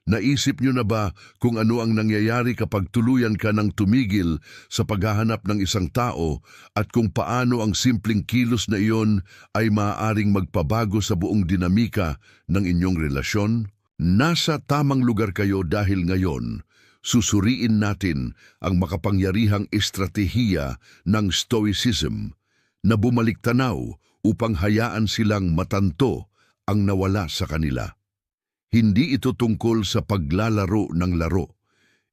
Naisip nyo na ba kung ano ang nangyayari kapag tuluyan ka ng tumigil sa paghahanap ng isang tao at kung paano ang simpleng kilos na iyon ay maaaring magpabago sa buong dinamika ng inyong relasyon? Nasa tamang lugar kayo dahil ngayon, susuriin natin ang makapangyarihang estratehiya ng Stoicism na bumalik tanaw upang hayaan silang matanto ang nawala sa kanila. Hindi ito tungkol sa paglalaro ng laro.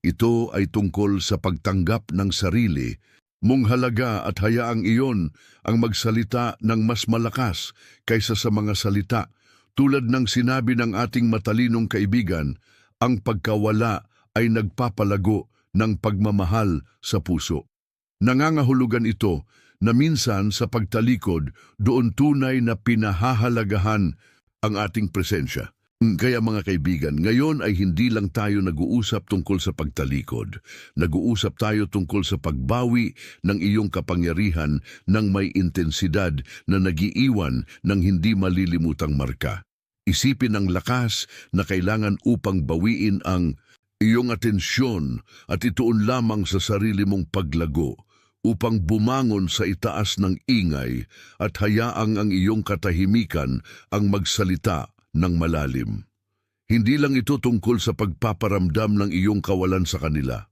Ito ay tungkol sa pagtanggap ng sarili mong halaga at hayaang iyon ang magsalita ng mas malakas kaysa sa mga salita. Tulad ng sinabi ng ating matalinong kaibigan, ang pagkawala ay nagpapalago ng pagmamahal sa puso. Nangangahulugan ito na minsan sa pagtalikod doon tunay na pinahahalagahan ang ating presensya. Kaya mga kaibigan, ngayon ay hindi lang tayo nag-uusap tungkol sa pagtalikod. Nag-uusap tayo tungkol sa pagbawi ng iyong kapangyarihan ng may intensidad na nagiiwan ng hindi malilimutang marka. Isipin ang lakas na kailangan upang bawiin ang iyong atensyon at ituon lamang sa sarili mong paglago upang bumangon sa itaas ng ingay at hayaang ang iyong katahimikan ang magsalita ng malalim. Hindi lang ito tungkol sa pagpaparamdam ng iyong kawalan sa kanila.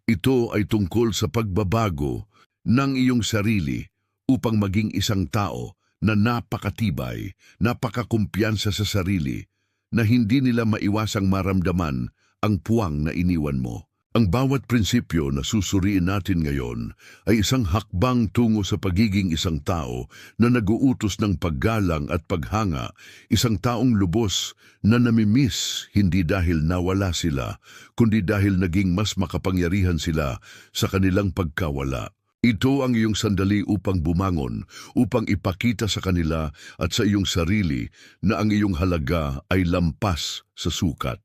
Ito ay tungkol sa pagbabago ng iyong sarili upang maging isang tao na napakatibay, napakakumpiyansa sa sarili, na hindi nila maiwasang maramdaman ang puwang na iniwan mo. Ang bawat prinsipyo na susuriin natin ngayon ay isang hakbang tungo sa pagiging isang tao na naguutos ng paggalang at paghanga, isang taong lubos na namimiss hindi dahil nawala sila, kundi dahil naging mas makapangyarihan sila sa kanilang pagkawala. Ito ang iyong sandali upang bumangon, upang ipakita sa kanila at sa iyong sarili na ang iyong halaga ay lampas sa sukat.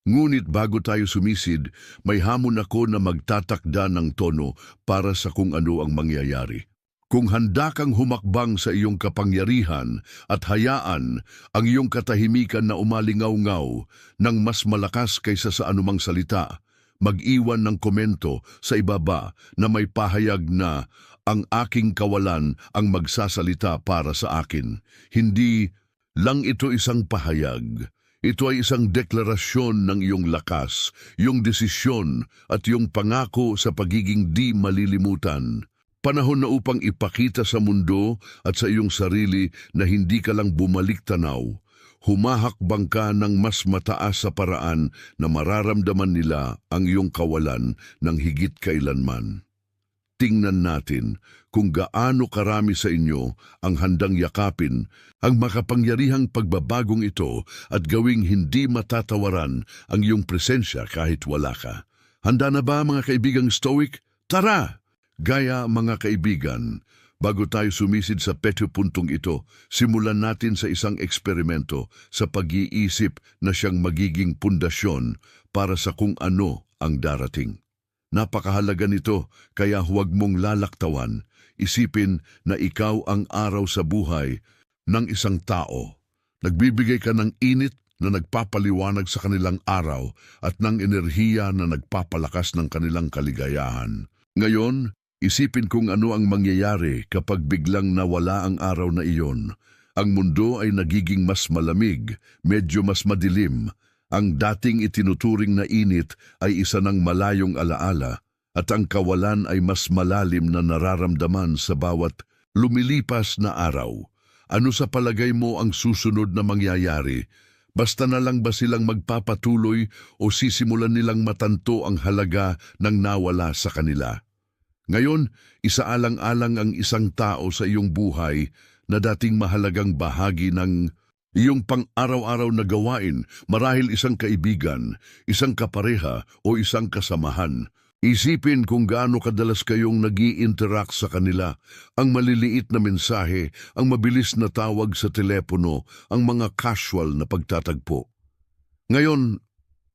Ngunit bago tayo sumisid, may hamon ako na magtatakda ng tono para sa kung ano ang mangyayari. Kung handa kang humakbang sa iyong kapangyarihan at hayaan ang iyong katahimikan na umalingaw-ngaw ng mas malakas kaysa sa anumang salita, mag-iwan ng komento sa ibaba na may pahayag na ang aking kawalan ang magsasalita para sa akin. Hindi lang ito isang pahayag. Ito ay isang deklarasyon ng iyong lakas, iyong desisyon at iyong pangako sa pagiging di malilimutan. Panahon na upang ipakita sa mundo at sa iyong sarili na hindi ka lang bumalik tanaw. Humahakbang ka ng mas mataas sa paraan na mararamdaman nila ang iyong kawalan ng higit kailanman. Tingnan natin kung gaano karami sa inyo ang handang yakapin ang makapangyarihang pagbabagong ito at gawing hindi matatawaran ang iyong presensya kahit wala ka. Handa na ba mga kaibigang Stoic? Tara! Gaya mga kaibigan, bago tayo sumisid sa puntong ito, simulan natin sa isang eksperimento sa pag-iisip na siyang magiging pundasyon para sa kung ano ang darating. Napakahalaga nito, kaya huwag mong lalaktawan. Isipin na ikaw ang araw sa buhay ng isang tao. Nagbibigay ka ng init na nagpapaliwanag sa kanilang araw at ng enerhiya na nagpapalakas ng kanilang kaligayahan. Ngayon, isipin kung ano ang mangyayari kapag biglang nawala ang araw na iyon. Ang mundo ay nagiging mas malamig, medyo mas madilim. Ang dating itinuturing na init ay isa ng malayong alaala at ang kawalan ay mas malalim na nararamdaman sa bawat lumilipas na araw. Ano sa palagay mo ang susunod na mangyayari? Basta na lang ba silang magpapatuloy o sisimulan nilang matanto ang halaga ng nawala sa kanila? Ngayon, isaalang-alang ang isang tao sa iyong buhay na dating mahalagang bahagi ng iyong pang-araw-araw na gawain, marahil isang kaibigan, isang kapareha o isang kasamahan. Isipin kung gaano kadalas kayong nag-i-interact sa kanila, ang maliliit na mensahe, ang mabilis na tawag sa telepono, ang mga casual na pagtatagpo. Ngayon,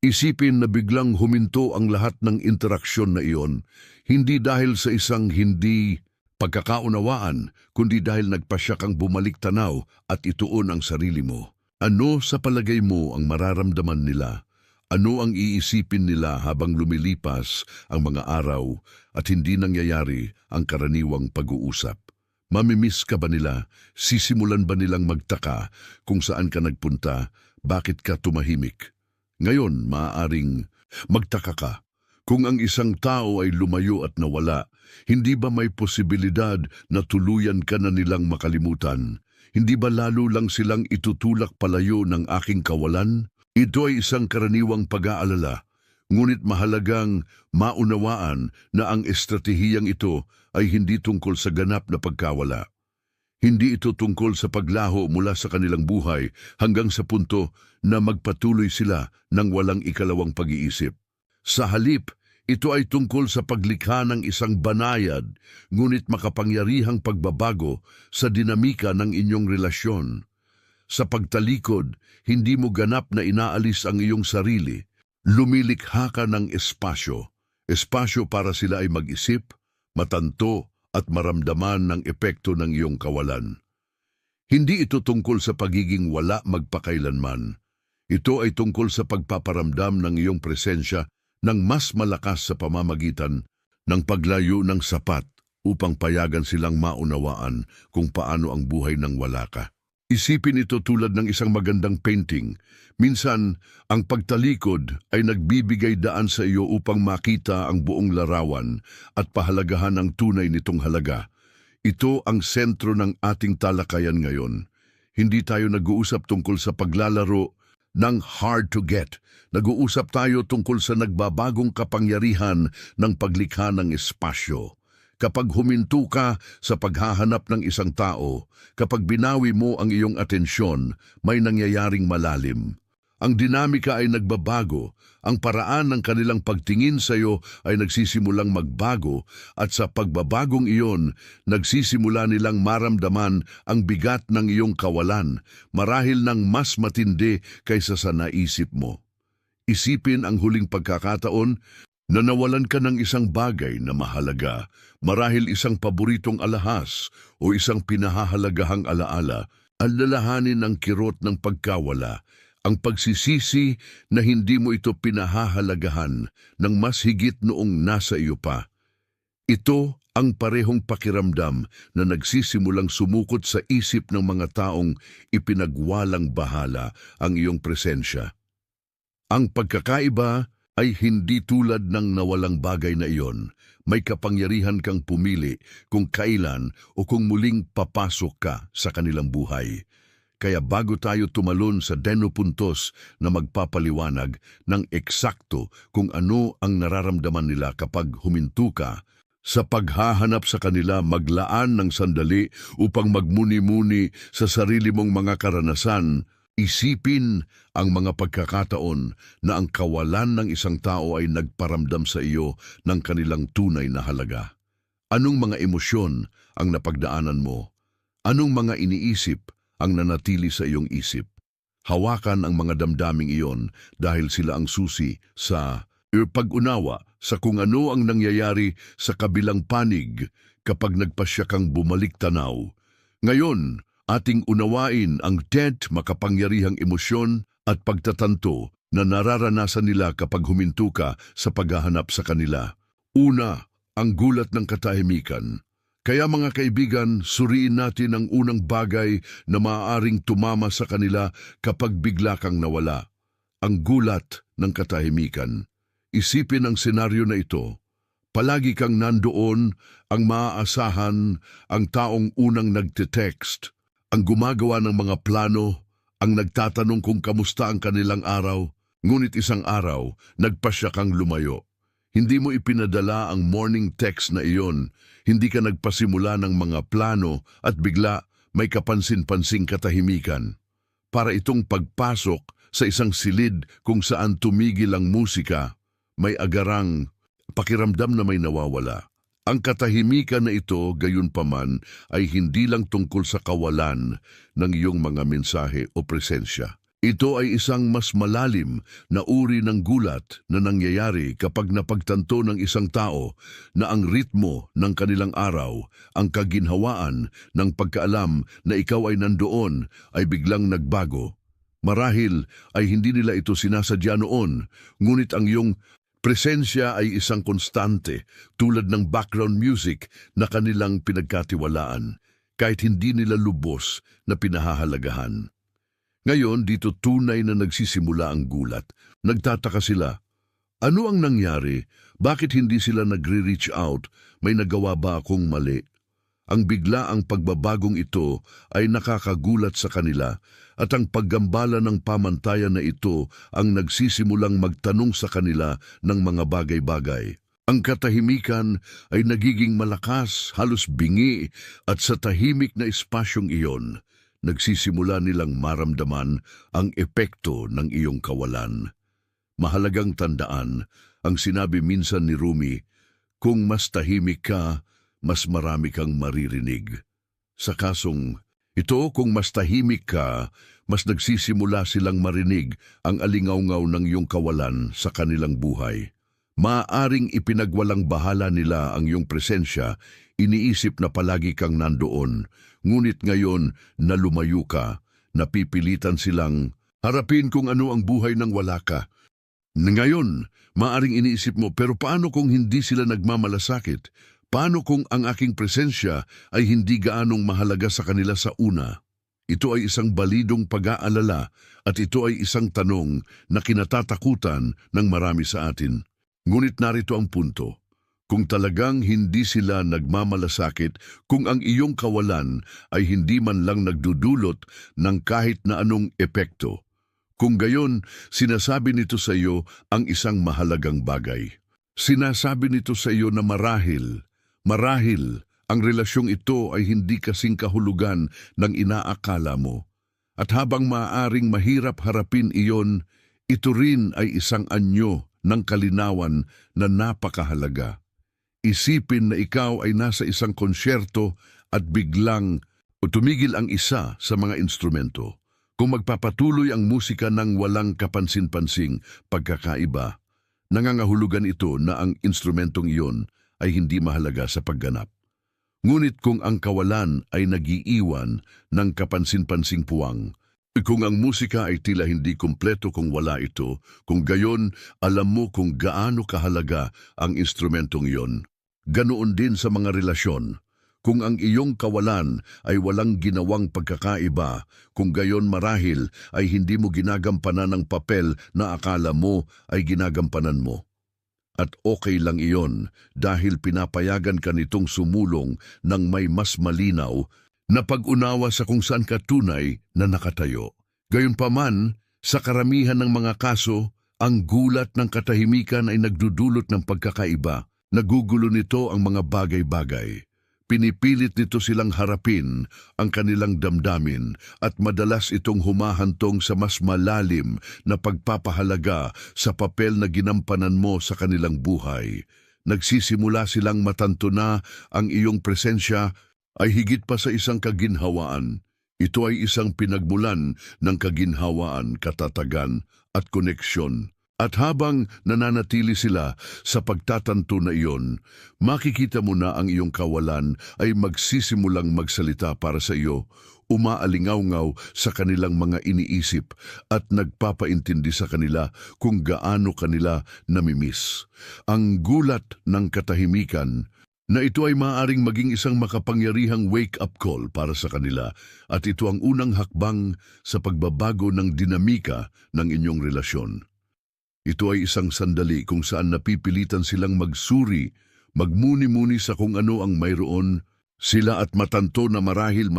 isipin na biglang huminto ang lahat ng interaksyon na iyon, hindi dahil sa isang hindi pagkakaunawaan, kundi dahil nagpasya kang bumalik tanaw at ituon ang sarili mo. Ano sa palagay mo ang mararamdaman nila? Ano ang iisipin nila habang lumilipas ang mga araw at hindi nangyayari ang karaniwang pag-uusap? Mamimiss ka ba nila? Sisimulan ba nilang magtaka kung saan ka nagpunta? Bakit ka tumahimik? Ngayon, maaaring magtaka ka. Kung ang isang tao ay lumayo at nawala, hindi ba may posibilidad na tuluyan ka na nilang makalimutan? Hindi ba lalo lang silang itutulak palayo ng aking kawalan? Ito ay isang karaniwang pag-aalala, ngunit mahalagang maunawaan na ang estratehiyang ito ay hindi tungkol sa ganap na pagkawala. Hindi ito tungkol sa paglaho mula sa kanilang buhay hanggang sa punto na magpatuloy sila ng walang ikalawang pag-iisip. Sa halip, ito ay tungkol sa paglikha ng isang banayad, ngunit makapangyarihang pagbabago sa dinamika ng inyong relasyon. Sa pagtalikod, hindi mo ganap na inaalis ang iyong sarili. Lumilikha ka ng espasyo. Espasyo para sila ay mag-isip, matanto at maramdaman ng epekto ng iyong kawalan. Hindi ito tungkol sa pagiging wala magpakailanman. Ito ay tungkol sa pagpaparamdam ng iyong presensya ng mas malakas sa pamamagitan ng paglayo ng sapat upang payagan silang maunawaan kung paano ang buhay nang wala ka. Isipin ito tulad ng isang magandang painting. Minsan, ang pagtalikod ay nagbibigay daan sa iyo upang makita ang buong larawan at pahalagahan ang tunay nitong halaga. Ito ang sentro ng ating talakayan ngayon. Hindi tayo nag-uusap tungkol sa paglalaro ng hard to get. Nag-uusap tayo tungkol sa nagbabagong kapangyarihan ng paglikha ng espasyo. Kapag huminto ka sa paghahanap ng isang tao, kapag binawi mo ang iyong atensyon, may nangyayaring malalim. Ang dinamika ay nagbabago, ang paraan ng kanilang pagtingin sa iyo ay nagsisimulang magbago at sa pagbabagong iyon, nagsisimula nilang maramdaman ang bigat ng iyong kawalan, marahil ng mas matindi kaysa sa naisip mo. Isipin ang huling pagkakataon na nawalan ka ng isang bagay na mahalaga, marahil isang paboritong alahas o isang pinahahalagahang alaala. Alalahanin ang kirot ng pagkawala, ang pagsisisi na hindi mo ito pinahahalagahan ng mas higit noong nasa iyo pa. Ito ang parehong pakiramdam na nagsisimulang sumukot sa isip ng mga taong ipinagwalang bahala ang iyong presensya. Ang pagkakaiba ay hindi tulad ng nawalang bagay na iyon. May kapangyarihan kang pumili kung kailan o kung muling papasok ka sa kanilang buhay. Kaya bago tayo tumalon sa denopuntos na magpapaliwanag ng eksakto kung ano ang nararamdaman nila kapag huminto ka, sa paghahanap sa kanila maglaan ng sandali upang magmuni-muni sa sarili mong mga karanasan, isipin ang mga pagkakataon na ang kawalan ng isang tao ay nagparamdam sa iyo ng kanilang tunay na halaga. Anong mga emosyon ang napagdaanan mo? Anong mga iniisip ang nanatili sa iyong isip? Hawakan ang mga damdaming iyon dahil sila ang susi sa pag-unawa sa kung ano ang nangyayari sa kabilang panig kapag nagpasya kang bumalik tanaw. Ngayon, ating unawain ang 10 makapangyarihang emosyon at pagtatanto na nararanasan nila kapag huminto ka sa paghahanap sa kanila. Una, ang gulat ng katahimikan. Kaya mga kaibigan, suriin natin ang unang bagay na maaaring tumama sa kanila kapag bigla kang nawala. Ang gulat ng katahimikan. Isipin ang senaryo na ito. Palagi kang nandoon, ang maaasahan, ang taong unang nagte-text, ang gumagawa ng mga plano, ang nagtatanong kung kamusta ang kanilang araw, ngunit isang araw, nagpasya kang lumayo. Hindi mo ipinadala ang morning text na iyon, hindi ka nagpasimula ng mga plano at bigla may kapansin-pansing katahimikan. Para itong pagpasok sa isang silid kung saan tumigil ang musika, may agarang pakiramdam na may nawawala. Ang katahimikan na ito, gayunpaman, ay hindi lang tungkol sa kawalan ng iyong mga mensahe o presensya. Ito ay isang mas malalim na uri ng gulat na nangyayari kapag napagtanto ng isang tao na ang ritmo ng kanilang araw, ang kaginhawaan ng pagkaalam na ikaw ay nandoon ay biglang nagbago. Marahil ay hindi nila ito sinasadya noon, ngunit ang iyong presensya ay isang konstante tulad ng background music na kanilang pinagkatiwalaan, kahit hindi nila lubos na pinahahalagahan. Ngayon, dito tunay na nagsisimula ang gulat. Nagtataka sila, ano ang nangyari? Bakit hindi sila nagre-reach out? May nagawa ba akong mali? Ang biglaang pagbabagong ito ay nakakagulat sa kanila at ang paggambala ng pamantayan na ito ang nagsisimulang magtanong sa kanila ng mga bagay-bagay. Ang katahimikan ay nagiging malakas, halos bingi, at sa tahimik na espasyong iyon, nagsisimula nilang maramdaman ang epekto ng iyong kawalan. Mahalagang tandaan, ang sinabi minsan ni Rumi, kung mas tahimik ka, mas marami kang maririnig. Sa kasong ito, kung mas tahimik ka, mas nagsisimula silang marinig ang alingawngaw ng iyong kawalan sa kanilang buhay. Maaaring ipinagwalang bahala nila ang iyong presensya, iniisip na palagi kang nandoon, ngunit ngayon na lumayo ka, napipilitan silang harapin kung ano ang buhay ng wala ka. Ngayon, maaaring iniisip mo, pero paano kung hindi sila nagmamalasakit? Paano kung ang aking presensya ay hindi gaanong mahalaga sa kanila sa una? Ito ay isang balidong pag-aalala at ito ay isang tanong na kinatatakutan ng marami sa atin. Ngunit narito ang punto. Kung talagang hindi sila nagmamalasakit, kung ang iyong kawalan ay hindi man lang nagdudulot ng kahit na anong epekto, kung gayon, sinasabi nito sa iyo ang isang mahalagang bagay. Sinasabi nito sa iyo na marahil, ang relasyong ito ay hindi kasing kahulugan ng inaakala mo. At habang maaaring mahirap harapin iyon, ito rin ay isang anyo ng kalinawan na napakahalaga. Isipin na ikaw ay nasa isang konsyerto at biglang tumigil ang isa sa mga instrumento. Kung magpapatuloy ang musika ng walang kapansin-pansing pagkakaiba, nangangahulugan ito na ang instrumentong iyon ay hindi mahalaga sa pagganap. Ngunit kung ang kawalan ay nagiiwan ng kapansin-pansing puwang, kung ang musika ay tila hindi kumpleto kung wala ito, kung gayon alam mo kung gaano kahalaga ang instrumentong iyon. Ganoon din sa mga relasyon. Kung ang iyong kawalan ay walang ginawang pagkakaiba, kung gayon marahil ay hindi mo ginagampanan ang papel na akala mo ay ginagampanan mo. At okay lang iyon dahil pinapayagan ka nitong sumulong ng may mas malinaw na pag-unawa sa kung saan ka tunay na nakatayo. Gayunpaman, sa karamihan ng mga kaso, ang gulat ng katahimikan ay nagdudulot ng pagkakaiba. Nagugulo nito ang mga bagay-bagay. Pinipilit nito silang harapin ang kanilang damdamin at madalas itong humahantong sa mas malalim na pagpapahalaga sa papel na ginampanan mo sa kanilang buhay. Nagsisimula silang matanto na ang iyong presensya ay higit pa sa isang kaginhawaan. Ito ay isang pinagmulan ng kaginhawaan, katatagan at koneksyon. At habang nananatili sila sa pagtatanto na iyon, makikita mo na ang iyong kawalan ay magsisimulang magsalita para sa iyo, umaalingawngaw sa kanilang mga iniisip at nagpapaintindi sa kanila kung gaano kanila namimiss. Ang gulat ng katahimikan na ito ay maaaring maging isang makapangyarihang wake-up call para sa kanila at ito ang unang hakbang sa pagbabago ng dinamika ng inyong relasyon. Ito ay isang sandali kung saan napipilitan silang magsuri, magmuni-muni sa kung ano ang mayroon sila at matanto na marahil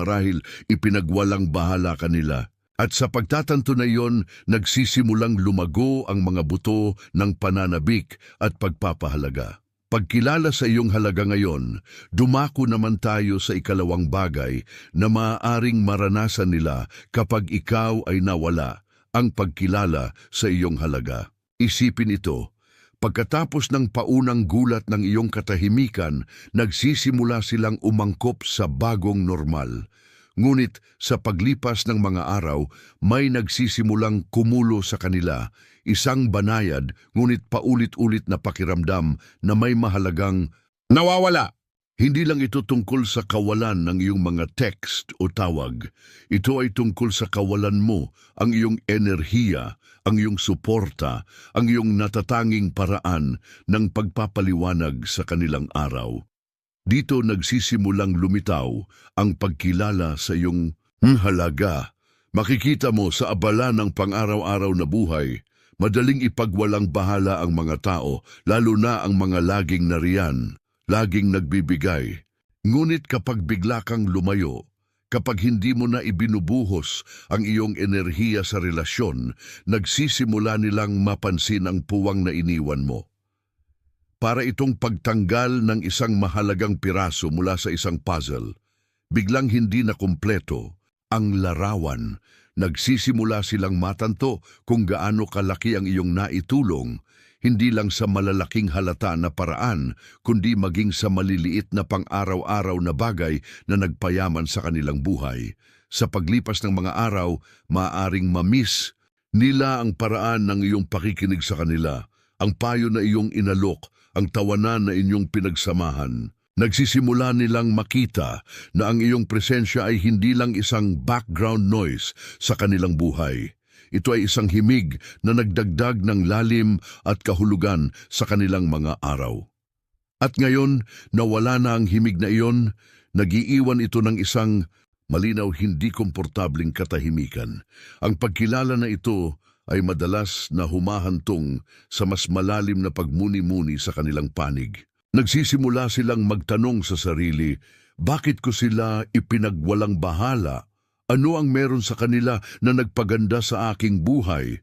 ipinagwalang bahala kanila. At sa pagtatanto na iyon, nagsisimulang lumago ang mga buto ng pananabik at pagpapahalaga. Pagkilala sa iyong halaga ngayon, dumako naman tayo sa ikalawang bagay na maaaring maranasan nila kapag ikaw ay nawala, ang pagkilala sa iyong halaga. Isipin ito, pagkatapos ng paunang gulat ng iyong katahimikan, nagsisimula silang umangkop sa bagong normal. Ngunit sa paglipas ng mga araw, may nagsisimulang kumulo sa kanila, isang banayad ngunit paulit-ulit na pakiramdam na may mahalagang nawawala. Hindi lang ito tungkol sa kawalan ng iyong mga text o tawag. Ito ay tungkol sa kawalan mo, ang iyong enerhiya, ang iyong suporta, ang iyong natatanging paraan ng pagpapaliwanag sa kanilang araw. Dito nagsisimulang lumitaw ang pagkilala sa iyong halaga. Makikita mo sa abala ng pang-araw-araw na buhay, madaling ipagwalang bahala ang mga tao, lalo na ang mga laging nariyan, laging nagbibigay. Ngunit kapag bigla kang lumayo, kapag hindi mo na ibinubuhos ang iyong enerhiya sa relasyon, nagsisimula nilang mapansin ang puwang na iniwan mo. Para itong pagtanggal ng isang mahalagang piraso mula sa isang puzzle. Biglang hindi na kumpleto ang larawan. Nagsisimula silang matanto kung gaano kalaki ang iyong naitulong, hindi lang sa malalaking halata na paraan, kundi maging sa maliliit na pang-araw-araw na bagay na nagpayaman sa kanilang buhay. Sa paglipas ng mga araw, maaaring ma-miss nila ang paraan ng iyong pakikinig sa kanila, ang payo na iyong inalok, ang tawanan na inyong pinagsamahan. Nagsisimula nilang makita na ang iyong presensya ay hindi lang isang background noise sa kanilang buhay. Ito ay isang himig na nagdagdag ng lalim at kahulugan sa kanilang mga araw. At ngayon, nawala na ang himig na iyon, nag-iiwan ito ng isang malinaw hindi komportabling katahimikan. Ang pagkilala na ito ay madalas na humahantong sa mas malalim na pagmuni-muni sa kanilang panig. Nagsisimula silang magtanong sa sarili, bakit ko sila ipinagwalang bahala? Ano ang meron sa kanila na nagpaganda sa aking buhay?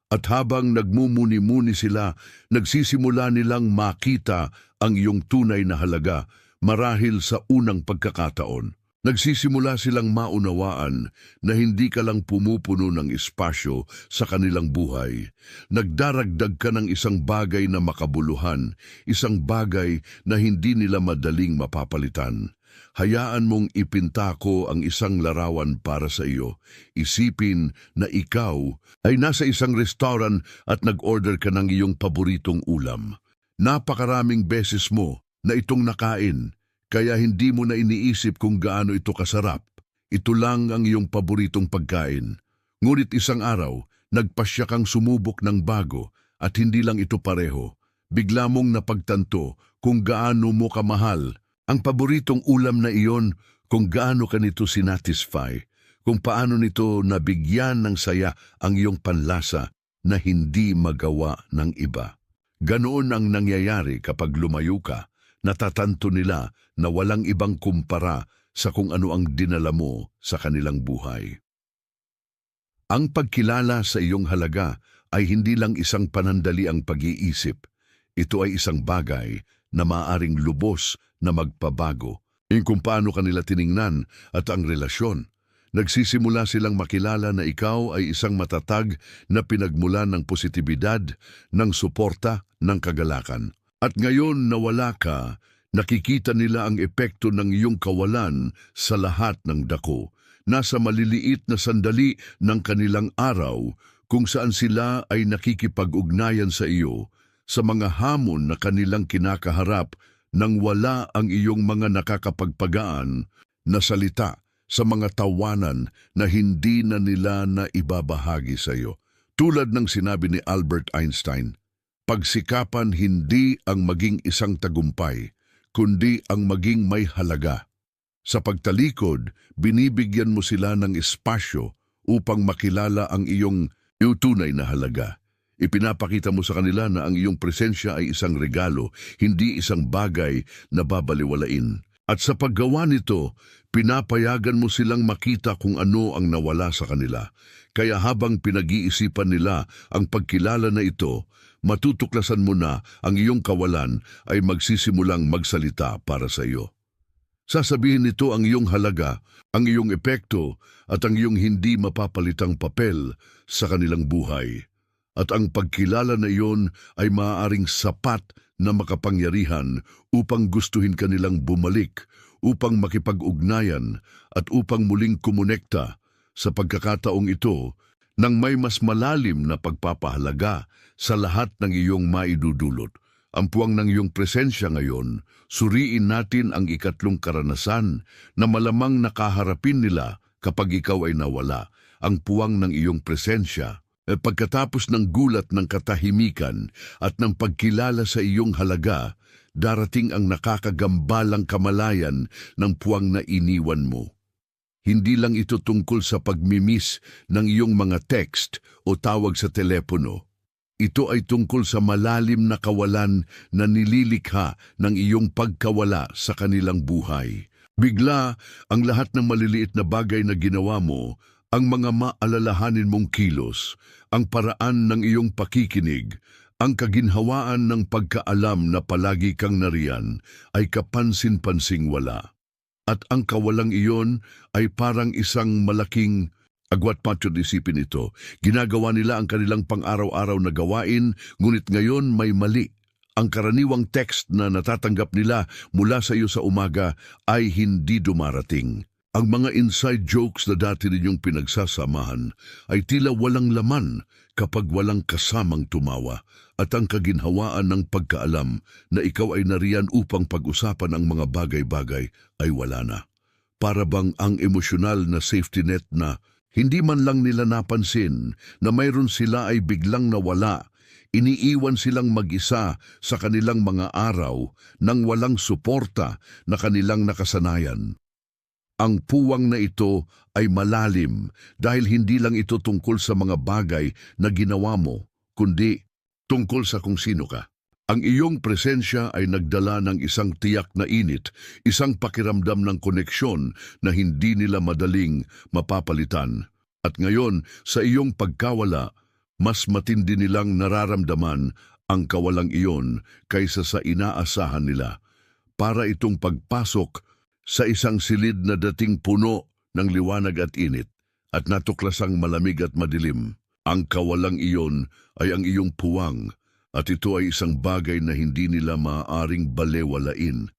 At habang nagmumuni-muni sila, nagsisimula nilang makita ang iyong tunay na halaga marahil sa unang pagkakataon. Nagsisimula silang maunawaan na hindi ka lang pumupuno ng espasyo sa kanilang buhay. Nagdaragdag ka ng isang bagay na makabuluhan, isang bagay na hindi nila madaling mapapalitan. Hayaan mong ipinta ko ang isang larawan para sa iyo. Isipin na ikaw ay nasa isang restaurant at nag-order ka ng iyong paboritong ulam. Napakaraming beses mo na itong nakain, kaya hindi mo na iniisip kung gaano ito kasarap. Ito lang ang iyong paboritong pagkain. Ngunit isang araw, nagpasya kang sumubok ng bago at hindi lang ito pareho. Bigla mong napagtanto kung gaano mo kamahal ang paboritong ulam na iyon, kung gaano ka nito sinatisfy, kung paano nito nabigyan ng saya ang iyong panlasa na hindi magawa ng iba. Ganoon ang nangyayari kapag lumayo ka. Natatanto nila na walang ibang kumpara sa kung ano ang dinala mo sa kanilang buhay. Ang pagkilala sa iyong halaga ay hindi lang isang panandaliang pag-iisip. Ito ay isang bagay na maaaring lubos na magpabago kung paano kanila tiningnan at ang relasyon. Nagsisimula silang makilala na ikaw ay isang matatag na pinagmulan ng positibidad, ng suporta, ng kagalakan. At ngayon nawala ka, nakikita nila ang epekto ng iyong kawalan sa lahat ng dako. Nasa maliliit na sandali ng kanilang araw kung saan sila ay nakikipag-ugnayan sa iyo sa mga hamon na kanilang kinakaharap nang wala ang iyong mga nakakapagpagaan na salita, sa mga tawanan na hindi na nila na ibabahagi sa iyo. Tulad ng sinabi ni Albert Einstein, pagsikapan hindi ang maging isang tagumpay, kundi ang maging may halaga. Sa pagtalikod, binibigyan mo sila ng espasyo upang makilala ang iyong tunay na halaga. Ipinapakita mo sa kanila na ang iyong presensya ay isang regalo, hindi isang bagay na babaliwalain. At sa paggawa nito, pinapayagan mo silang makita kung ano ang nawala sa kanila. Kaya habang pinag-iisipan nila ang pagkilala na ito, matutuklasan mo na ang iyong kawalan ay magsisimulang magsalita para sa iyo. Sasabihin nito ang iyong halaga, ang iyong epekto at ang iyong hindi mapapalitang papel sa kanilang buhay. At ang pagkilala na iyon ay maaaring sapat na makapangyarihan upang gustuhin kanilang bumalik, upang makipag-ugnayan at upang muling kumonekta. Sa pagkakataong ito, nang may mas malalim na pagpapahalaga sa lahat ng iyong maidudulot. ang puwang ng iyong presensya ngayon, suriin natin ang ikatlong karanasan na malamang nakaharapin nila kapag ikaw ay nawala, ang puwang ng iyong presensya. Pagkatapos ng gulat ng katahimikan at ng pagkilala sa iyong halaga, darating ang nakakagambalang kamalayan ng puwang na iniwan mo. Hindi lang ito tungkol sa pagmimiss ng iyong mga text o tawag sa telepono. Ito ay tungkol sa malalim na kawalan na nililikha ng iyong pagkawala sa kanilang buhay. Bigla, ang lahat ng maliliit na bagay na ginawa mo, ang mga maalalahanin mong kilos, ang paraan ng iyong pakikinig, ang kaginhawaan ng pagkaalam na palagi kang nariyan, ay kapansin-pansing wala. At ang kawalang iyon ay parang isang malaking agwat patyo isipin ito. Ginagawa nila ang kanilang pang-araw-araw na gawain, ngunit ngayon may mali. Ang karaniwang text na natatanggap nila mula sa iyo sa umaga ay hindi dumarating. Ang mga inside jokes na dati ninyong pinagsasamahan ay tila walang laman kapag walang kasamang tumawa, at ang kaginhawaan ng pagkaalam na ikaw ay nariyan upang pag-usapan ang mga bagay-bagay ay wala na. Para bang ang emosyonal na safety net na hindi man lang nila napansin na mayroon sila ay biglang nawala. Iniiwan silang mag-isa sa kanilang mga araw nang walang suporta na kanilang nakasanayan. Ang puwang na ito ay malalim dahil hindi lang ito tungkol sa mga bagay na ginawa mo, kundi tungkol sa kung sino ka. Ang iyong presensya ay nagdala ng isang tiyak na init, isang pakiramdam ng koneksyon na hindi nila madaling mapapalitan. At ngayon, sa iyong pagkawala, mas matindi nilang nararamdaman ang kawalang iyon kaysa sa inaasahan nila. Para itong pagpasok sa isang silid na dating puno ng liwanag at init at natuklasang malamig at madilim. Ang kawalang iyon ay ang iyong puwang, at ito ay isang bagay na hindi nila maaaring balewalain.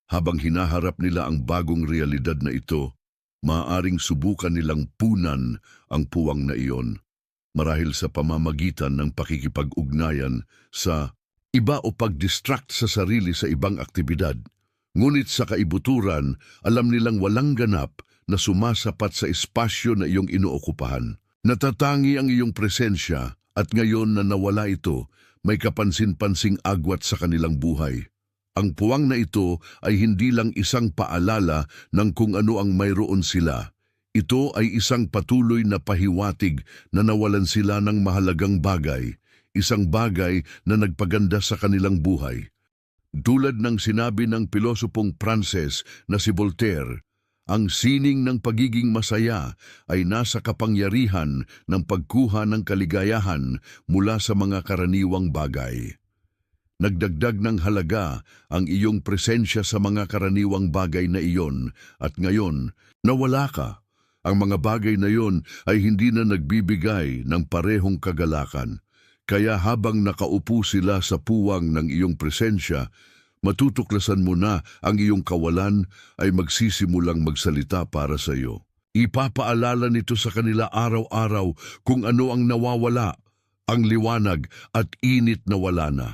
Habang hinaharap nila ang bagong realidad na ito, maaaring subukan nilang punan ang puwang na iyon, marahil sa pamamagitan ng pakikipag-ugnayan sa iba o pag-distract sa sarili sa ibang aktibidad. Ngunit sa kaibuturan, alam nilang walang ganap na sumasapat sa espasyo na iyong inuokupahan. Natatangi ang iyong presensya, at ngayon na nawala ito, may kapansin-pansing agwat sa kanilang buhay. Ang puwang na ito ay hindi lang isang paalala ng kung ano ang mayroon sila. Ito ay isang patuloy na pahiwatig na nawalan sila ng mahalagang bagay, isang bagay na nagpaganda sa kanilang buhay. Tulad ng sinabi ng pilosopong Pranses na si Voltaire, ang sining ng pagiging masaya ay nasa kapangyarihan ng pagkuha ng kaligayahan mula sa mga karaniwang bagay. Nagdagdag ng halaga ang iyong presensya sa mga karaniwang bagay na iyon, at ngayon, nawala ka. Ang mga bagay na iyon ay hindi na nagbibigay ng parehong kagalakan. Kaya habang nakaupo sila sa puwang ng iyong presensya, matutuklasan mo na ang iyong kawalan ay magsisimulang magsalita para sa iyo. Ipapaalala nito sa kanila araw-araw kung ano ang nawawala, ang liwanag at init na wala na.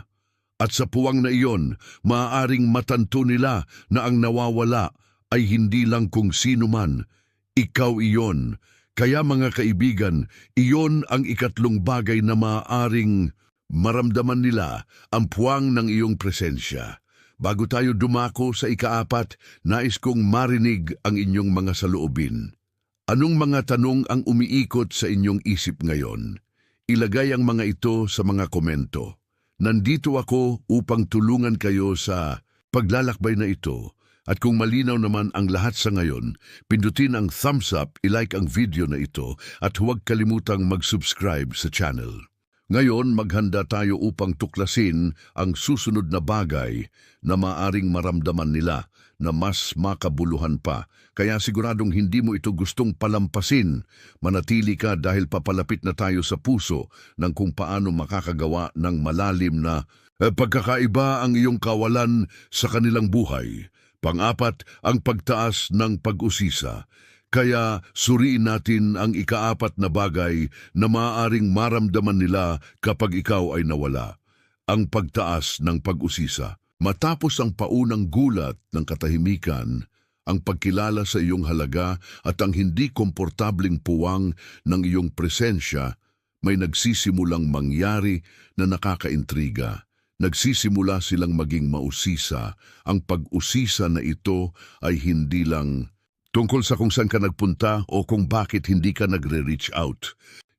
At sa puwang na iyon, maaaring matanto nila na ang nawawala ay hindi lang kung sino man. Ikaw iyon. Kaya mga kaibigan, iyon ang ikatlong bagay na maaaring maramdaman nila, ang puwang ng iyong presensya. Bago tayo dumako sa ikaapat, nais kong marinig ang inyong mga saloobin. Anong mga tanong ang umiikot sa inyong isip ngayon? Ilagay ang mga ito sa mga komento. Nandito ako upang tulungan kayo sa paglalakbay na ito. At kung malinaw naman ang lahat sa ngayon, pindutin ang thumbs up, ilike ang video na ito, at huwag kalimutang mag-subscribe sa channel. Ngayon, maghanda tayo upang tuklasin ang susunod na bagay na maaring maramdaman nila na mas makabuluhan pa. Kaya siguradong hindi mo ito gustong palampasin. Manatili ka dahil papalapit na tayo sa puso ng kung paano makakagawa ng malalim na pagkakaiba ang iyong kawalan sa kanilang buhay. Pang-apat, ang pagtaas ng pag-usisa. Kaya suriin natin ang ikaapat na bagay na maaaring maramdaman nila kapag ikaw ay nawala. Ang pagtaas ng pag-usisa. Matapos ang paunang gulat ng katahimikan, ang pagkilala sa iyong halaga at ang hindi komportabling puwang ng iyong presensya, may nagsisimulang mangyari na nakakaintriga. Nagsisimula silang maging mausisa. Ang pag-usisa na ito ay hindi lang tungkol sa kung saan ka nagpunta o kung bakit hindi ka nagre-reach out.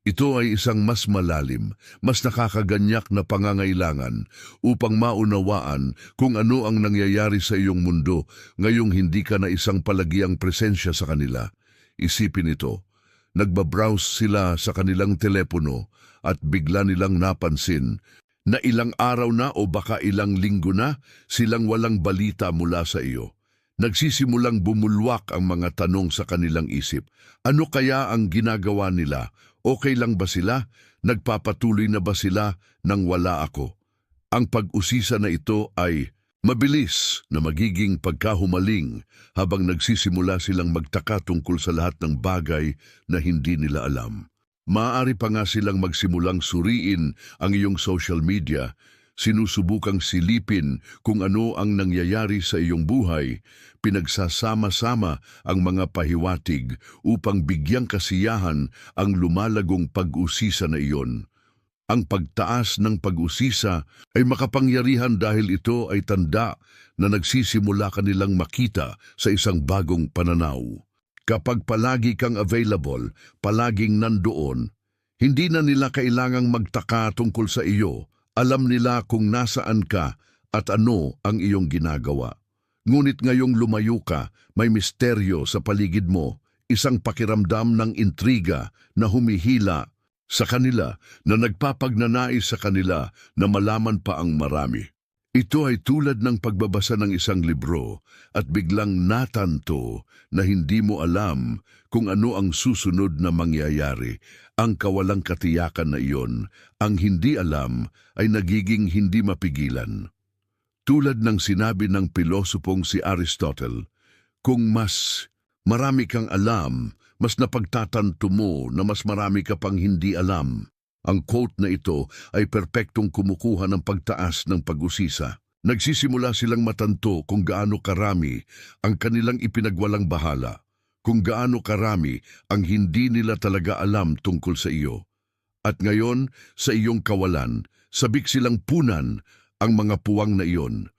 Ito ay isang mas malalim, mas nakakaganyak na pangangailangan upang maunawaan kung ano ang nangyayari sa iyong mundo ngayong hindi ka na isang palagiang presensya sa kanila. Isipin ito, nagbabrowse sila sa kanilang telepono at bigla nilang napansin na ilang araw na o baka ilang linggo na silang walang balita mula sa iyo. Nagsisimulang bumulwak ang mga tanong sa kanilang isip. Ano kaya ang ginagawa nila? Okay lang ba sila? Nagpapatuloy na ba sila nang wala ako? Ang pag-usisa na ito ay mabilis na magiging pagkahumaling habang nagsisimula silang magtaka tungkol sa lahat ng bagay na hindi nila alam. Maaari pa nga silang magsimulang suriin ang iyong social media, sinusubukang silipin kung ano ang nangyayari sa iyong buhay, pinagsasama-sama ang mga pahiwatig upang bigyang kasiyahan ang lumalagong pag-usisa na iyon. Ang pagtaas ng pag-usisa ay makapangyarihan dahil ito ay tanda na nagsisimula kanilang makita sa isang bagong pananaw. Kapag palagi kang available, palaging nandoon, hindi na nila kailangang magtaka tungkol sa iyo. Alam nila kung nasaan ka at ano ang iyong ginagawa. Ngunit ngayong lumayo ka, may misteryo sa paligid mo, isang pakiramdam ng intriga na humihila sa kanila, na nagpapagnanais sa kanila na malaman pa ang marami. Ito ay tulad ng pagbabasa ng isang libro at biglang natanto na hindi mo alam kung ano ang susunod na mangyayari. Ang kawalang katiyakan na iyon, ang hindi alam, ay nagiging hindi mapigilan. Tulad ng sinabi ng pilosopong si Aristotle, kung mas marami kang alam, mas napagtatanto mo na mas marami ka pang hindi alam. Ang quote na ito ay perpektong kumukuha ng pagtaas ng pag-usisa. Nagsisimula silang matanto kung gaano karami ang kanilang ipinagwalang bahala, kung gaano karami ang hindi nila talaga alam tungkol sa iyo. At ngayon, sa iyong kawalan, sabik silang punan ang mga puwang na iyon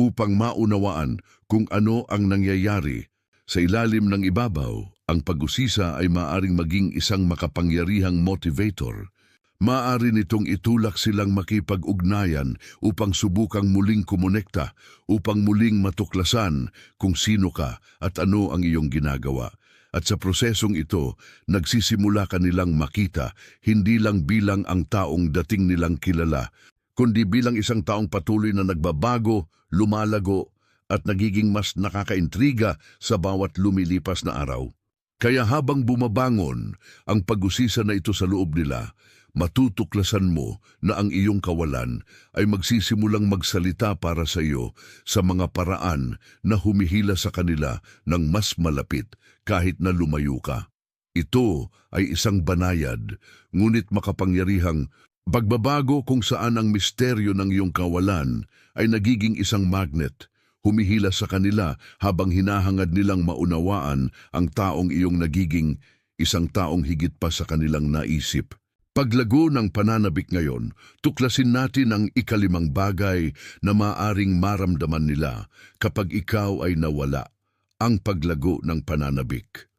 upang maunawaan kung ano ang nangyayari. Sa ilalim ng ibabaw, ang pag-usisa ay maaaring maging isang makapangyarihang motivator. Maaari nitong itulak silang makipag-ugnayan upang subukang muling kumonekta, upang muling matuklasan kung sino ka at ano ang iyong ginagawa. At sa prosesong ito, nagsisimula kanilang makita hindi lang bilang ang taong dating nilang kilala, kundi bilang isang taong patuloy na nagbabago, lumalago, at nagiging mas nakakaintriga sa bawat lumilipas na araw. Kaya habang bumabangon ang pag-usisa na ito sa loob nila, matutuklasan mo na ang iyong kawalan ay magsisimulang magsalita para sa iyo sa mga paraan na humihila sa kanila ng mas malapit kahit na lumayo ka. Ito ay isang banayad, ngunit makapangyarihang pagbabago kung saan ang misteryo ng iyong kawalan ay nagiging isang magnet, humihila sa kanila habang hinahangad nilang maunawaan ang taong iyong nagiging isang taong higit pa sa kanilang naisip. Paglago ng pananabik ngayon, tuklasin natin ang ikalimang bagay na maaring maramdaman nila kapag ikaw ay nawala, ang paglago ng pananabik.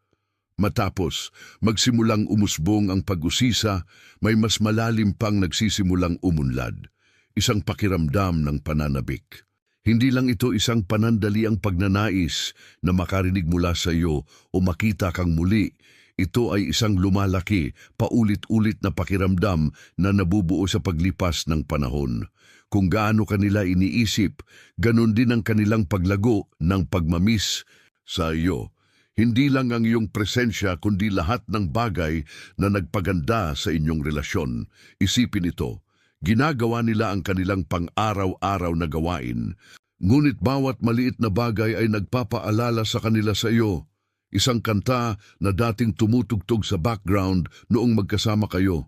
Matapos magsimulang umusbong ang pag-usisa, may mas malalim pang nagsisimulang umunlad, isang pakiramdam ng pananabik. Hindi lang ito isang panandaliang pagnanais na makarinig mula sa iyo o makita kang muli. Ito ay isang lumalaki, paulit-ulit na pakiramdam na nabubuo sa paglipas ng panahon. Kung gaano kanila iniisip, ganon din ang kanilang paglago ng pagmamiss sa iyo. Hindi lang ang iyong presensya kundi lahat ng bagay na nagpaganda sa inyong relasyon. Isipin ito, ginagawa nila ang kanilang pang-araw-araw na gawain, ngunit bawat maliit na bagay ay nagpapaalala sa kanila sa iyo. Isang kanta na dating tumutugtog sa background noong magkasama kayo.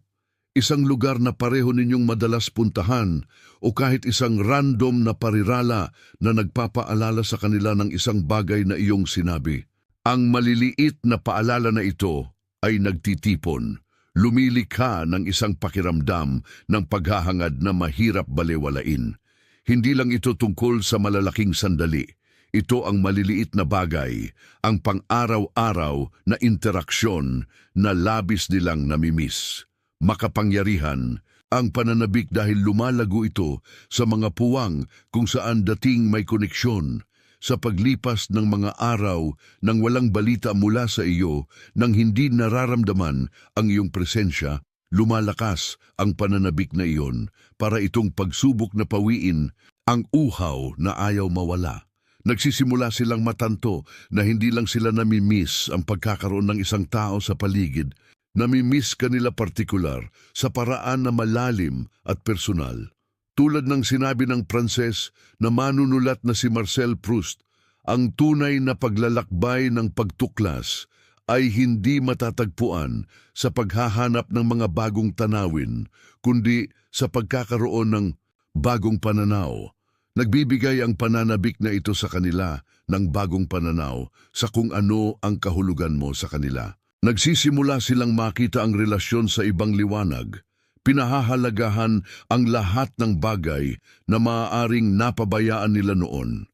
isang lugar na pareho ninyong madalas puntahan, o kahit isang random na parirala na nagpapaalala sa kanila ng isang bagay na iyong sinabi. Ang maliliit na paalala na ito ay nagtitipon, lumilikha ng isang pakiramdam ng paghahangad na mahirap balewalain. Hindi lang ito tungkol sa malalaking sandali. Ito ang maliliit na bagay, ang pang-araw-araw na interaksyon na labis nilang namimiss. Makapangyarihan, ang pananabik dahil lumalago ito sa mga puwang kung saan dating may koneksyon. Sa paglipas ng mga araw nang walang balita mula sa iyo, nang hindi nararamdaman ang iyong presensya, lumalakas ang pananabik na iyon para itong pagsubok na pawiin ang uhaw na ayaw mawala. Nagsisimula silang matanto na hindi lang sila namimiss ang pagkakaroon ng isang tao sa paligid, namimiss kanila partikular sa paraan na malalim at personal. Tulad ng sinabi ng Pranses na manunulat na si Marcel Proust, ang tunay na paglalakbay ng pagtuklas ay hindi matatagpuan sa paghahanap ng mga bagong tanawin, kundi sa pagkakaroon ng bagong pananaw. Nagbibigay ang pananabik na ito sa kanila ng bagong pananaw sa kung ano ang kahulugan mo sa kanila. Nagsisimula silang makita ang relasyon sa ibang liwanag. Pinahahalagahan ang lahat ng bagay na maaaring napabayaan nila noon.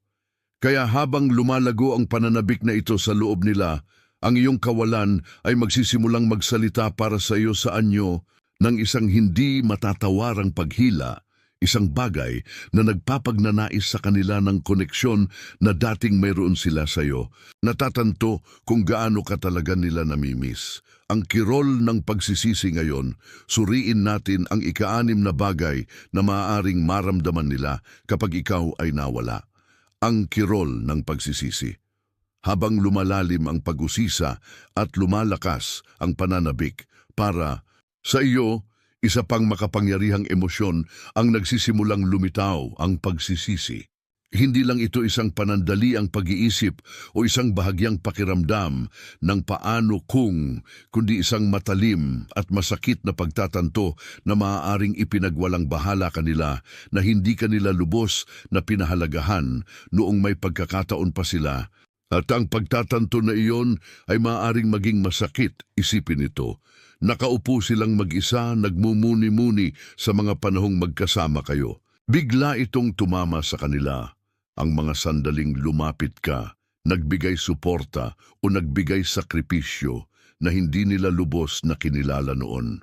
Kaya habang lumalago ang pananabik na ito sa loob nila, ang iyong kawalan ay magsisimulang magsalita para sa iyo sa anyo ng isang hindi matatawarang paghila, isang bagay na nagpapagnanais sa kanila ng koneksyon na dating mayroon sila sa iyo. Natatanto kung gaano ka talaga nila namimiss. Ang kirol ng pagsisisi ngayon, suriin natin ang ika-6 na bagay na maaaring maramdaman nila kapag ikaw ay nawala. Ang kirol ng pagsisisi. Habang lumalalim ang pag-usisa at lumalakas ang pananabik para sa iyo, isa pang makapangyarihang emosyon ang nagsisimulang lumitaw, ang pagsisisi. Hindi lang ito isang panandaliang pag-iisip o isang bahagyang pakiramdam ng paano kung, kundi isang matalim at masakit na pagtatanto na maaaring ipinagwalang bahala kanila na hindi kanila lubos na pinahalagahan noong may pagkakataon pa sila. At ang pagtatanto na iyon ay maaaring maging masakit, isipin ito. Nakaupo silang mag-isa, nagmumuni-muni sa mga panahong magkasama kayo. Bigla itong tumama sa kanila. Ang mga sandaling lumapit ka, nagbigay suporta o nagbigay sakripisyo na hindi nila lubos na kinilala noon.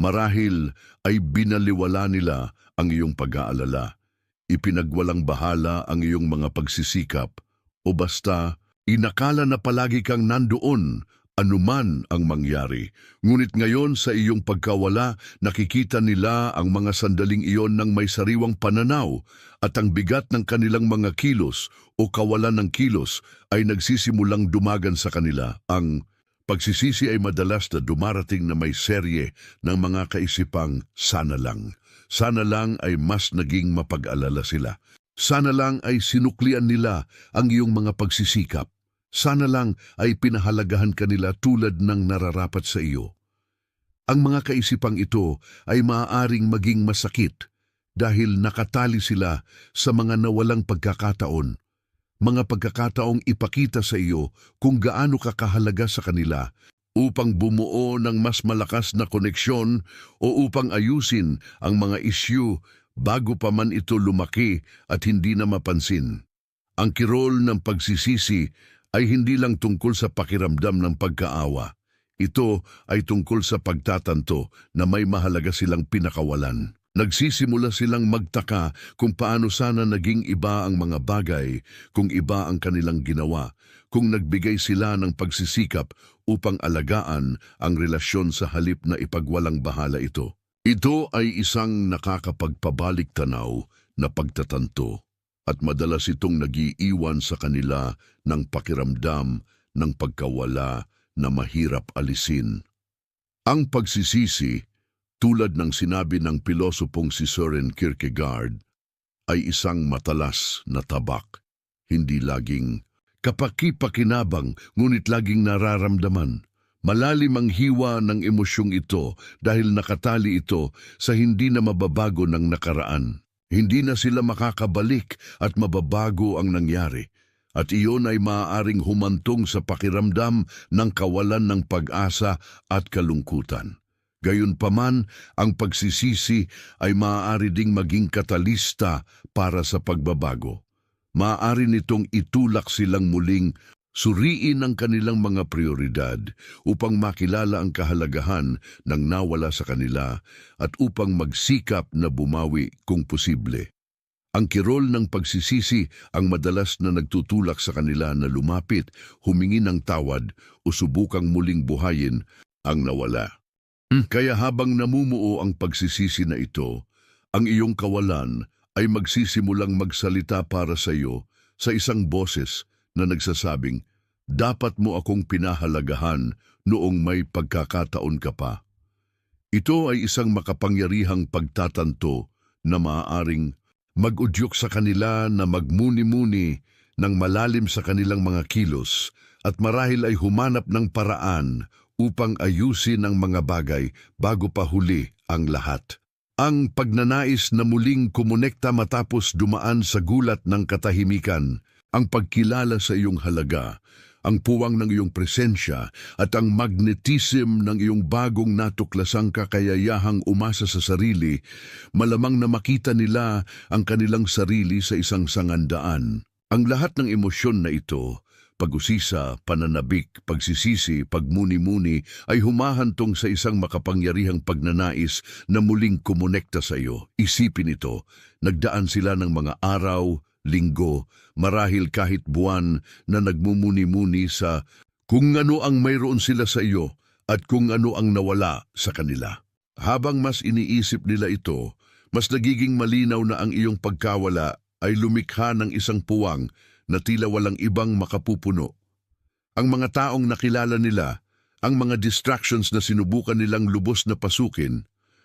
Marahil ay binaliwala nila ang iyong pag-aalala. Ipinagwalang bahala ang iyong mga pagsisikap o basta inakala na palagi kang nandoon anuman ang mangyari. Ngunit ngayon sa iyong pagkawala, nakikita nila ang mga sandaling iyon ng may sariwang pananaw at ang bigat ng kanilang mga kilos o kawalan ng kilos ay nagsisimulang dumagan sa kanila. Ang pagsisisi ay madalas na dumarating na may serye ng mga kaisipang sana lang. Sana lang ay mas naging mapag-alala sila. Sana lang ay sinuklian nila ang iyong mga pagsisikap. Sana lang ay pinahalagahan kanila tulad ng nararapat sa iyo. Ang mga kaisipang ito ay maaaring maging masakit dahil nakatali sila sa mga nawalang pagkakataon. Mga pagkakataong ipakita sa iyo kung gaano ka kahalaga sa kanila upang bumuo ng mas malakas na koneksyon o upang ayusin ang mga isyu bago pa man ito lumaki at hindi na mapansin. Ang kirol ng pagsisisi ay hindi lang tungkol sa pakiramdam ng pagkaawa. Ito ay tungkol sa pagtatanto na may mahalaga silang pinakawalan. Nagsisimula silang magtaka kung paano sana naging iba ang mga bagay, kung iba ang kanilang ginawa, kung nagbigay sila ng pagsisikap upang alagaan ang relasyon sa halip na ipagwalang bahala ito. Ito ay isang nakakapagpabalik tanaw na pagtatanto. At madalas itong nagiiwan sa kanila ng pakiramdam ng pagkawala na mahirap alisin. Ang pagsisisi, tulad ng sinabi ng pilosopong si Søren Kierkegaard, ay isang matalas na tabak, hindi laging kapaki-pakinabang ngunit laging nararamdaman. Malalim ang hiwa ng emosyong ito dahil nakatali ito sa hindi na mababago ng nakaraan. Hindi na sila makakabalik at mababago ang nangyari. At iyon ay maaaring humantong sa pakiramdam ng kawalan ng pag-asa at kalungkutan. Gayunpaman, ang pagsisisi ay maaari ding maging katalista para sa pagbabago. Maaari nitong itulak silang muling suriin ang kanilang mga prioridad upang makilala ang kahalagahan ng nawala sa kanila at upang magsikap na bumawi kung posible. Ang kirol ng pagsisisi ang madalas na nagtutulak sa kanila na lumapit, humingi ng tawad o subukang muling buhayin ang nawala. Kaya habang namumuo ang pagsisisi na ito, ang iyong kawalan ay magsisimulang magsalita para sa iyo sa isang boses na nagsasabing, dapat mo akong pinahalagahan noong may pagkakataon ka pa. Ito ay isang makapangyarihang pagtatanto na maaaring mag-udyok sa kanila na magmuni-muni ng malalim sa kanilang mga kilos at marahil ay humanap ng paraan upang ayusin ang mga bagay bago pa huli ang lahat. Ang pagnanais na muling kumonekta matapos dumaan sa gulat ng katahimikan, ang pagkilala sa iyong halaga, ang puwang ng iyong presensya at ang magnetism ng iyong bagong natuklasang kakayahang umasa sa sarili, malamang na makita nila ang kanilang sarili sa isang sangandaan. Ang lahat ng emosyon na ito, pag-usisa, pananabik, pagsisisi, pagmuni-muni, ay humahantong sa isang makapangyarihang pagnanais na muling kumonekta sa iyo. Isipin ito, nagdaan sila ng mga araw, linggo, marahil kahit buwan na nagmumuni-muni sa kung ano ang mayroon sila sa iyo at kung ano ang nawala sa kanila. Habang mas iniisip nila ito, mas nagiging malinaw na ang iyong pagkawala ay lumikha ng isang puwang na tila walang ibang makapupuno. Ang mga taong nakilala nila, ang mga distractions na sinubukan nilang lubos na pasukin,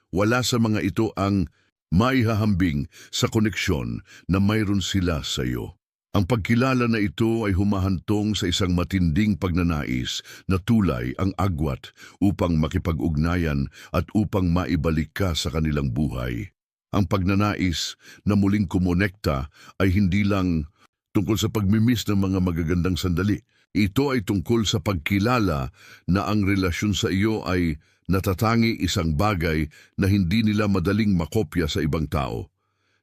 wala sa mga ito ang maihahambing sa koneksyon na mayroon sila sa iyo. Ang pagkilala na ito ay humahantong sa isang matinding pagnanais na tulay ang agwat upang makipag-ugnayan at upang maibalik ka sa kanilang buhay. Ang pagnanais na muling kumonekta ay hindi lang tungkol sa pagmimiss ng mga magagandang sandali. Ito ay tungkol sa pagkilala na ang relasyon sa iyo ay natatangi isang bagay na hindi nila madaling makopya sa ibang tao.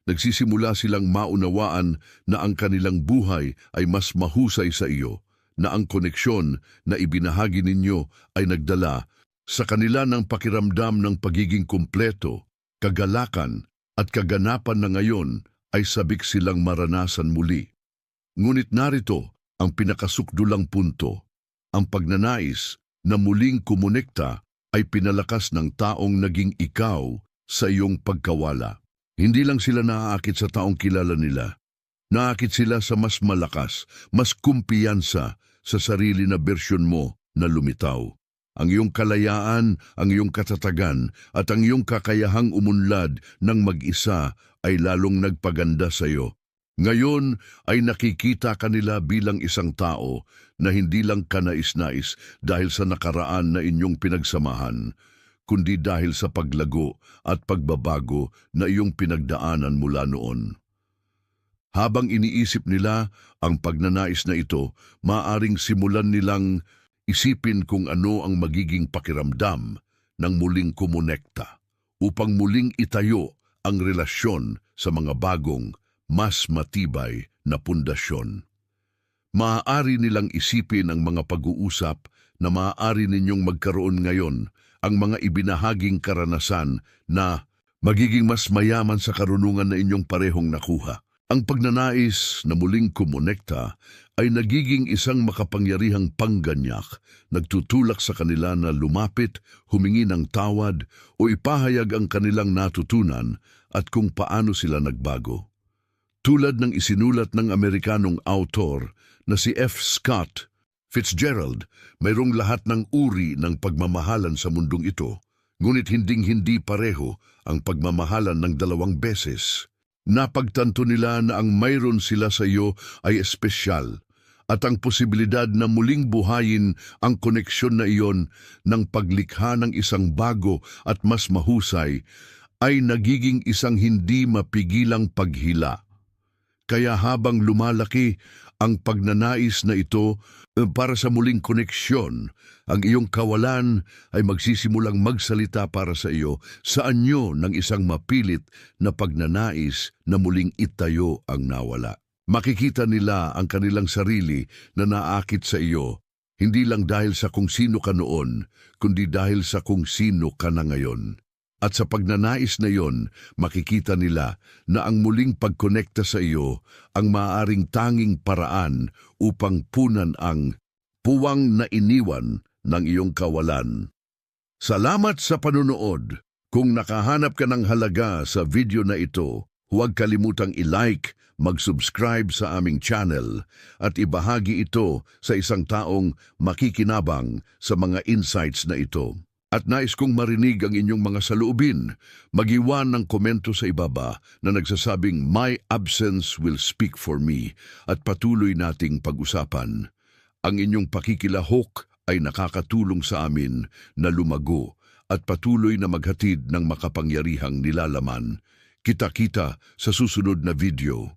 Nagsisimula silang maunawaan na ang kanilang buhay ay mas mahusay sa iyo, na ang koneksyon na ibinahagi ninyo ay nagdala sa kanila ng pakiramdam ng pagiging kumpleto, kagalakan at kaganapan na ngayon ay sabik silang maranasan muli. Ngunit narito ang pinakasukdulang punto, ang pagnanais na muling kumonekta ay pinalakas ng taong naging ikaw sa iyong pagkawala. Hindi lang sila naaakit sa taong kilala nila. Naakit sila sa mas malakas, mas kumpiyansa sa sarili na bersyon mo na lumitaw. Ang iyong kalayaan, ang iyong katatagan at ang iyong kakayahang umunlad ng mag-isa ay lalong nagpaganda sa iyo. Ngayon ay nakikita kanila bilang isang tao na hindi lang kanais-nais dahil sa nakaraan na inyong pinagsamahan, kundi dahil sa paglago at pagbabago na iyong pinagdaanan mula noon. Habang iniisip nila ang pagnanais na ito, maaring simulan nilang isipin kung ano ang magiging pakiramdam ng muling kumonekta upang muling itayo ang relasyon sa mga bagong mas matibay na pundasyon. Maaari nilang isipin ang mga pag-uusap na maaari ninyong magkaroon ngayon, ang mga ibinahaging karanasan na magiging mas mayaman sa karunungan na inyong parehong nakuha. Ang pagnanais na muling kumonekta ay nagiging isang makapangyarihang pangganyak, nagtutulak sa kanila na lumapit, humingi ng tawad o ipahayag ang kanilang natutunan at kung paano sila nagbago. Tulad ng isinulat ng Amerikanong autor na si F. Scott Fitzgerald, mayroong lahat ng uri ng pagmamahalan sa mundong ito, ngunit hinding-hindi pareho ang pagmamahalan ng dalawang beses. Napagtanto nila na ang mayroon sila sa iyo ay espesyal, at ang posibilidad na muling buhayin ang koneksyon na iyon ng paglikha ng isang bago at mas mahusay ay nagiging isang hindi mapigilang paghila. Kaya habang lumalaki ang pagnanais na ito para sa muling koneksyon, ang iyong kawalan ay magsisimulang magsalita para sa iyo sa anyo ng isang mapilit na pagnanais na muling itayo ang nawala. Makikita nila ang kanilang sarili na naakit sa iyo, hindi lang dahil sa kung sino ka noon, kundi dahil sa kung sino ka na ngayon. At sa pagnanais na iyon, makikita nila na ang muling pagkonekta sa iyo ang maaaring tanging paraan upang punan ang puwang na iniwan ng iyong kawalan. Salamat sa panunood. Kung nakahanap ka ng halaga sa video na ito, huwag kalimutang i-like, mag-subscribe sa aming channel at ibahagi ito sa isang taong makikinabang sa mga insights na ito. At nais kong marinig ang inyong mga saloobin. Mag-iwan ng komento sa ibaba na nagsasabing "My absence will speak for me" at patuloy nating pag-usapan. Ang inyong pakikilahok ay nakakatulong sa amin na lumago at patuloy na maghatid ng makapangyarihang nilalaman. Kita-kita sa susunod na video.